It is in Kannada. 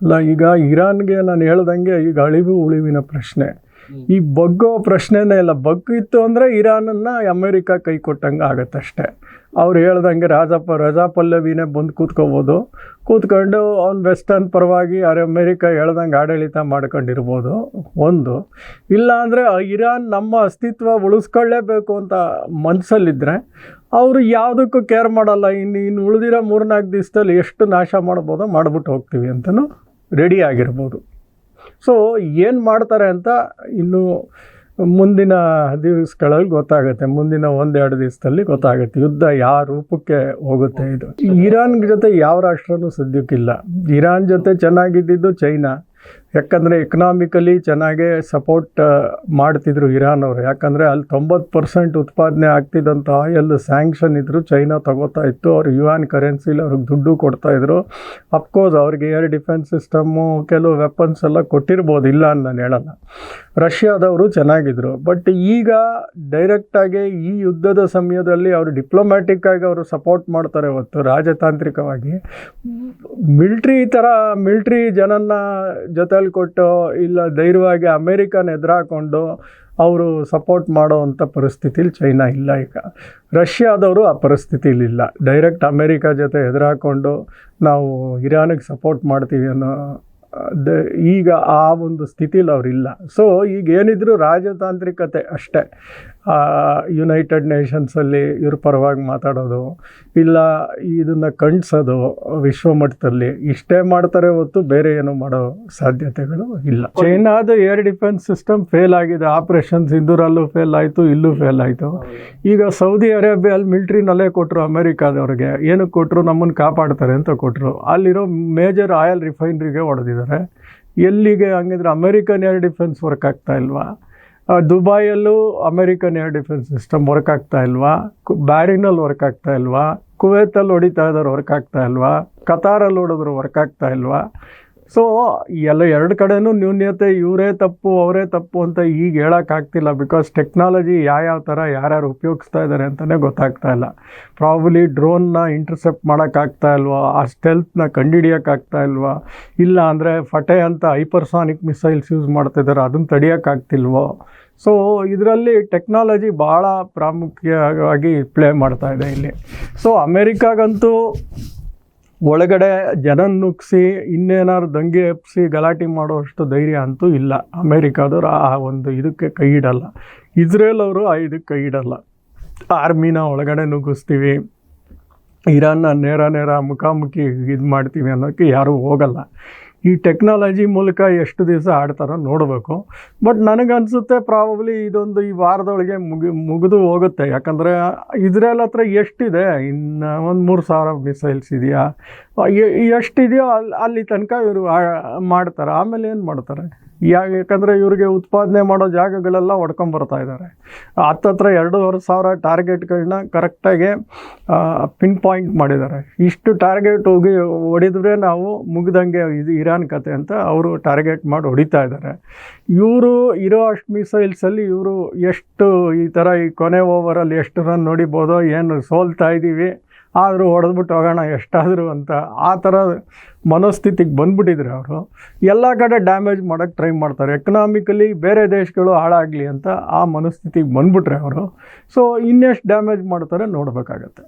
ಅಲ್ಲ, ಈಗ ಇರಾನ್ಗೆ ನಾನು ಹೇಳ್ದಂಗೆ ಈಗ ಅಳಿವು ಉಳಿವಿನ ಪ್ರಶ್ನೆ, ಈ ಬಗ್ಗೋ ಪ್ರಶ್ನೆನೇ ಇಲ್ಲ. ಬಗ್ಗಿತ್ತು ಅಂದರೆ ಇರಾನನ್ನು ಅಮೇರಿಕಾ ಕೈ ಕೊಟ್ಟಂಗೆ ಆಗುತ್ತಷ್ಟೆ. ಅವ್ರು ಹೇಳ್ದಂಗೆ ರಜಾ ಪಲ್ಲವಿನೇ ಬಂದು ಕೂತ್ಕೊಂಡು ಅವ್ನು ವೆಸ್ಟರ್ನ್ ಪರವಾಗಿ ಅಮೇರಿಕಾ ಹೇಳ್ದಂಗೆ ಆಡಳಿತ ಮಾಡ್ಕೊಂಡಿರ್ಬೋದು ಒಂದು. ಇಲ್ಲಾಂದರೆ ಇರಾನ್ ನಮ್ಮ ಅಸ್ತಿತ್ವ ಉಳಿಸ್ಕೊಳ್ಳೇಬೇಕು ಅಂತ ಮನಸ್ಸಲ್ಲಿದ್ದರೆ ಅವರು ಯಾವುದಕ್ಕೂ ಕೇರ್ ಮಾಡಲ್ಲ. ಇನ್ನು ಉಳಿದಿರೋ 3-4 ದಿವಸದಲ್ಲಿ ಎಷ್ಟು ನಾಶ ಮಾಡ್ಬೋದೋ ಮಾಡಿಬಿಟ್ಟು ಹೋಗ್ತೀವಿ ಅಂತಲೂ ರೆಡಿ ಆಗಿರ್ಬೋದು. ಸೊ ಏನು ಮಾಡ್ತಾರೆ ಅಂತ ಇನ್ನು ಮುಂದಿನ ದಿವಸಗಳಲ್ಲಿ ಗೊತ್ತಾಗುತ್ತೆ. ಮುಂದಿನ 1-2 ದಿವಸದಲ್ಲಿ ಗೊತ್ತಾಗುತ್ತೆ ಯುದ್ಧ ಯಾವ ರೂಪಕ್ಕೆ ಹೋಗುತ್ತೆ. ಇದು ಇರಾನ್ ಜೊತೆ ಯಾವ ರಾಷ್ಟ್ರನೂ ಸದ್ಯಕ್ಕಿಲ್ಲ. ಇರಾನ್ ಜೊತೆ ಚೆನ್ನಾಗಿದ್ದಿದ್ದು ಚೈನಾ, ಯಾಕಂದರೆ ಎಕನಾಮಿಕಲಿ ಚೆನ್ನಾಗೇ ಸಪೋರ್ಟ್ ಮಾಡ್ತಿದ್ರು ಇರಾನ್ ಅವರು. ಯಾಕಂದರೆ ಅಲ್ಲಿ 90% ಉತ್ಪಾದನೆ ಆಗ್ತಿದ್ದಂಥ ಆಯಿಲ್ ಸ್ಯಾಂಕ್ಷನ್ ಇದ್ದರು, ಚೈನಾ ತಗೋತಾ ಇತ್ತು. ಅವ್ರು ಯುವಾನ್ ಕರೆನ್ಸಿಲಿ ಅವ್ರಿಗೆ ದುಡ್ಡು ಕೊಡ್ತಾಯಿದ್ರು. ಅಫ್ಕೋರ್ಸ್ ಅವ್ರಿಗೆ ಏರ್ ಡಿಫೆನ್ಸ್ ಸಿಸ್ಟಮ್ಮು, ಕೆಲವು ವೆಪನ್ಸ್ ಎಲ್ಲ ಕೊಟ್ಟಿರ್ಬೋದು, ಇಲ್ಲ ಅಂತ ನಾನು ಹೇಳಲ್ಲ. ರಷ್ಯಾದವರು ಚೆನ್ನಾಗಿದ್ದರು. ಬಟ್ ಈಗ ಡೈರೆಕ್ಟಾಗಿ ಈ ಯುದ್ಧದ ಸಮಯದಲ್ಲಿ ಅವರು ಡಿಪ್ಲೊಮ್ಯಾಟಿಕ್ಕಾಗಿ ಅವರು ಸಪೋರ್ಟ್ ಮಾಡ್ತಾರೆ ಹೊತ್ತು ರಾಜತಾಂತ್ರಿಕವಾಗಿ ಮಿಲ್ಟ್ರಿ ಜನನ್ನ ಜೊತೆಲಿ ಕೊಟ್ಟು ಇಲ್ಲ ಧೈರ್ಯವಾಗಿ ಅಮೇರಿಕನ ಎದುರಾಕೊಂಡು ಅವರು ಸಪೋರ್ಟ್ ಮಾಡೋ ಅಂಥ ಪರಿಸ್ಥಿತಿಲಿ ಚೈನಾ ಇಲ್ಲ. ಈಗ ರಷ್ಯಾದವರು ಆ ಪರಿಸ್ಥಿತಿಲಿಲ್ಲ. ಡೈರೆಕ್ಟ್ ಅಮೇರಿಕಾ ಜೊತೆ ಎದುರಾಕೊಂಡು ನಾವು ಇರಾನಿಗೆ ಸಪೋರ್ಟ್ ಮಾಡ್ತೀವಿ ಅನ್ನೋ ಈಗ ಆ ಒಂದು ಸ್ಥಿತಿಲಿ ಅವರಿಲ್ಲ. ಸೊ ಈಗ ಏನಿದ್ರು ರಾಜತಾಂತ್ರಿಕತೆ ಅಷ್ಟೇ. ಯುನೈಟೆಡ್ ನೇಷನ್ಸಲ್ಲಿ ಇವ್ರ ಪರವಾಗಿ ಮಾತಾಡೋದು, ಇಲ್ಲ ಇದನ್ನು ಖಂಡಿಸೋದು ವಿಶ್ವಮಟ್ಟದಲ್ಲಿ, ಇಷ್ಟೇ ಮಾಡ್ತಾರೆ ಹೊತ್ತು ಬೇರೆ ಏನು ಮಾಡೋ ಸಾಧ್ಯತೆಗಳು ಇಲ್ಲ. ಚೈನಾದ ಏರ್ ಡಿಫೆನ್ಸ್ ಸಿಸ್ಟಮ್ ಫೇಲ್ ಆಗಿದೆ. ಆಪರೇಷನ್ ಸಿಂಧೂರಲ್ಲೂ ಫೇಲ್ ಆಯಿತು, ಇಲ್ಲೂ ಫೇಲ್ ಆಯಿತು. ಈಗ ಸೌದಿ ಅರೇಬಿಯಲ್ಲಿ ಮಿಲ್ಟ್ರಿನಲ್ಲೇ ಕೊಟ್ಟರು ಅಮೇರಿಕಾದವ್ರಿಗೆ. ಏನಕ್ಕೆ ಕೊಟ್ಟರು? ನಮ್ಮನ್ನು ಕಾಪಾಡ್ತಾರೆ ಅಂತ ಕೊಟ್ಟರು. ಅಲ್ಲಿರೋ ಮೇಜರ್ ಆಯಿಲ್ ರಿಫೈನ್ರಿಗೆ ಹೊಡೆದಿದ್ದಾರೆ. ಎಲ್ಲಿಗೆ? ಹಂಗಿದ್ರೆ ಅಮೇರಿಕನ್ ಏರ್ ಡಿಫೆನ್ಸ್ ವರ್ಕ್ ಆಗ್ತಾ ಇಲ್ವಾ? ದುಬೈಯಲ್ಲೂ American air defence system work ಆಗ್ತಾ ಇಲ್ವಾ? ಬ್ಯಾರಿನಲ್ಲಿ ವರ್ಕ್ ಆಗ್ತಾ ಇಲ್ವಾ? ಕುವೈತಲ್ಲಿ ಹೊಡಿತಾ ಇದ್ದಾರೆ, ವರ್ಕ್ ಆಗ್ತಾ ಇಲ್ವಾ? ಕತಾರಲ್ಲಿ ಹೊಡೆದ್ರು, ವರ್ಕ್ ಆಗ್ತಾ ಇಲ್ವಾ? ಸೊ ಎರಡು ಕಡೆನೂ ನ್ಯೂನ್ಯತೆ, ಇವರೇ ತಪ್ಪು ಅವರೇ ತಪ್ಪು ಅಂತ ಈಗ ಹೇಳೋಕ್ಕಾಗ್ತಿಲ್ಲ. ಬಿಕಾಸ್ ಟೆಕ್ನಾಲಜಿ ಯಾವ ಥರ ಯಾರ್ಯಾರು ಉಪಯೋಗಿಸ್ತಾ ಇದ್ದಾರೆ ಅಂತಲೇ ಗೊತ್ತಾಗ್ತಾ ಇಲ್ಲ. ಪ್ರಾಬಲಿ ಡ್ರೋನ್ನ ಇಂಟರ್ಸೆಪ್ಟ್ ಮಾಡೋಕ್ಕಾಗ್ತಾ ಇಲ್ವಾ? ಆ ಸ್ಟೆಲ್ತ್ನ ಕಂಡುಹಿಡಿಯೋಕ್ಕಾಗ್ತಾ ಇಲ್ವಾ? ಇಲ್ಲ ಅಂದರೆ ಫಟೆ ಅಂತ ಹೈಪರ್ಸಾನಿಕ್ ಮಿಸೈಲ್ಸ್ ಯೂಸ್ ಮಾಡ್ತಿದ್ದಾರೆ, ಅದನ್ನು ತಡೆಯೋಕ್ಕಾಗ್ತಿಲ್ವೋ? ಸೊ ಇದರಲ್ಲಿ ಟೆಕ್ನಾಲಜಿ ಭಾಳ ಪ್ರಾಮುಖ್ಯವಾಗಿ ಪ್ಲೇ ಮಾಡ್ತಾ ಇದೆ ಇಲ್ಲಿ. ಸೊ ಅಮೇರಿಕಾಗಂತೂ ಒಳಗಡೆ ಜನ ನುಗ್ಸಿ ಇನ್ನೇನಾದ್ರು ದಂಗೆ ಎಪ್ಪಿಸಿ ಗಲಾಟೆ ಮಾಡೋಷ್ಟು ಧೈರ್ಯ ಅಂತೂ ಇಲ್ಲ. ಅಮೇರಿಕಾದವ್ರು ಆ ಒಂದು ಇದಕ್ಕೆ ಕೈ ಇಡಲ್ಲ. ಇಸ್ರೇಲ್ ಅವರು ಆ ಇದಕ್ಕೆ ಕೈ ಇಡಲ್ಲ. ಆರ್ಮಿನ ಒಳಗಡೆ ನುಗ್ಗಿಸ್ತೀವಿ, ಇರಾನ್ನ ನೇರ ಮುಖಾಮುಖಿ ಇದು ಮಾಡ್ತೀವಿ ಅನ್ನೋಕ್ಕೆ ಯಾರೂ ಹೋಗಲ್ಲ. ಈ ಟೆಕ್ನಾಲಜಿ ಮೂಲಕ ಎಷ್ಟು ದಿವಸ ಆಡ್ತಾರೋ ನೋಡಬೇಕು. ಬಟ್ ನನಗನ್ಸುತ್ತೆ ಪ್ರಾಬಬ್ಲಿ ಇದೊಂದು ಈ ವಾರದೊಳಗೆ ಮುಗಿದು ಹೋಗುತ್ತೆ. ಯಾಕಂದರೆ ಇಸ್ರೇಲ್ ಹತ್ರ ಎಷ್ಟಿದೆ? ಇನ್ನು 3,000 ಮಿಸೈಲ್ಸ್ ಇದೆಯಾ? ಎಷ್ಟಿದೆಯೋ ಅಲ್ಲಿ ತನಕ ಇವರು ಮಾಡ್ತಾರೆ. ಆಮೇಲೆ ಏನು ಮಾಡ್ತಾರೆ? ಯಾಕಂದರೆ ಇವ್ರಿಗೆ ಉತ್ಪಾದನೆ ಮಾಡೋ ಜಾಗಗಳೆಲ್ಲ ಹೊಡ್ಕೊಂಬರ್ತಾ ಇದ್ದಾರೆ. ಹತ್ತತ್ರ 2,500 ಟಾರ್ಗೆಟ್ಗಳನ್ನ ಕರೆಕ್ಟಾಗಿ ಪಿನ್ ಪಾಯಿಂಟ್ ಮಾಡಿದ್ದಾರೆ. ಇಷ್ಟು ಟಾರ್ಗೆಟ್ ಹೊಡಿದ್ರೆ ನಾವು ಮುಗ್ದಂಗೆ ಇದು ಇರಾನ್ ಕತೆ ಅಂತ ಅವರು ಟಾರ್ಗೆಟ್ ಮಾಡಿ ಹೊಡಿತಾ ಇದ್ದಾರೆ. ಇವರು ಇರೋ ಅಷ್ಟು ಮಿಸೈಲ್ಸಲ್ಲಿ ಇವರು ಎಷ್ಟು ಈ ಥರ ಈ ಕೊನೆ ಓವರಲ್ಲಿ ಎಷ್ಟು ರನ್ ನೋಡಿಬೋದೋ, ಏನು ಸೋಲ್ತಾ ಇದ್ದೀವಿ ಆದರೂ ಹೊಡೆದ್ಬಿಟ್ಟು ಹೋಗೋಣ ಎಷ್ಟಾದರೂ ಅಂತ ಆ ಥರ ಮನೋಸ್ಥಿತಿಗೆ ಬಂದುಬಿಟ್ಟಿದ್ರೆ ಅವರು ಎಲ್ಲ ಕಡೆ ಡ್ಯಾಮೇಜ್ ಮಾಡೋಕ್ಕೆ ಟ್ರೈ ಮಾಡ್ತಾರೆ. ಎಕನಾಮಿಕಲಿ ಬೇರೆ ದೇಶಗಳು ಹಾಳಾಗಲಿ ಅಂತ ಆ ಮನೋಸ್ಥಿತಿಗೆ ಬಂದುಬಿಟ್ರೆ ಅವರು. ಸೊ ಇನ್ನೆಷ್ಟು ಡ್ಯಾಮೇಜ್ ಮಾಡ್ತಾರೆ ನೋಡಬೇಕಾಗತ್ತೆ.